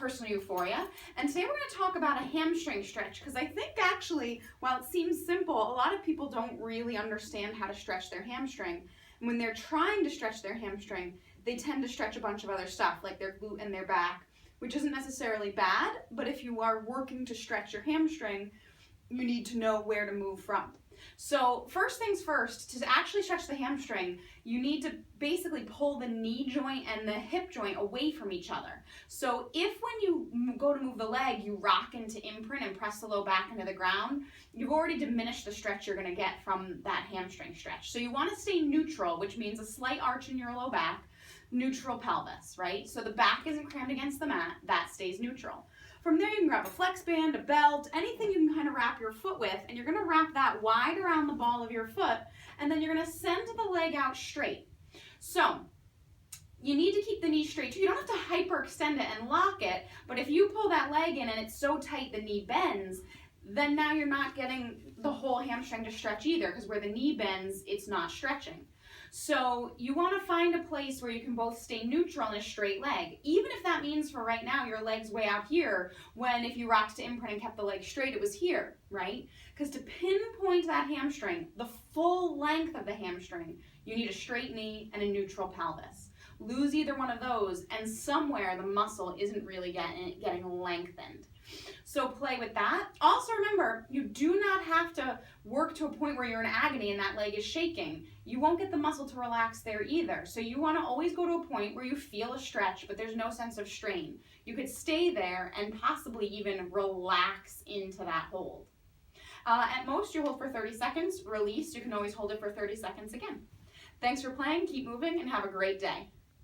Personal Euphoria, and today we're going to talk about a hamstring stretch, because I think actually, while it seems simple, a lot of people don't really understand how to stretch their hamstring. And when they're trying to stretch their hamstring, they tend to stretch a bunch of other stuff, like their glute and their back, which isn't necessarily bad, but if you are working to stretch your hamstring, you need to know where to move from. So first things first, to actually stretch the hamstring, you need to basically pull the knee joint and the hip joint away from each other. So if when you go to move the leg, you rock into imprint and press the low back into the ground, you've already diminished the stretch you're going to get from that hamstring stretch. So you want to stay neutral, which means a slight arch in your low back, neutral pelvis, right? So the back isn't crammed against the mat, that stays neutral. From there, you can grab a flex band, a belt, anything you can kind of wrap your foot with, and you're going to wrap that wide around the ball of your foot, and then you're going to send the leg out straight. So you need to keep the knee straight too. You don't have to hyperextend it and lock it, but if you pull that leg in and it's so tight the knee bends, then now you're not getting the whole hamstring to stretch either, because where the knee bends, it's not stretching. So you want to find a place where you can both stay neutral in a straight leg, even if that means for right now your leg's way out here, when if you rocked to imprint and kept the leg straight, it was here, right? Because to pinpoint that hamstring, the full length of the hamstring, you need a straight knee and a neutral pelvis. Lose either one of those, and somewhere the muscle isn't really getting lengthened. So play with that. Also remember, you do not have to work to a point where you're in agony and that leg is shaking. You won't get the muscle to relax there either. So you want to always go to a point where you feel a stretch, but there's no sense of strain. You could stay there and possibly even relax into that hold. At most, you hold for 30 seconds. Release, you can always hold it for 30 seconds again. Thanks for playing, keep moving, and have a great day.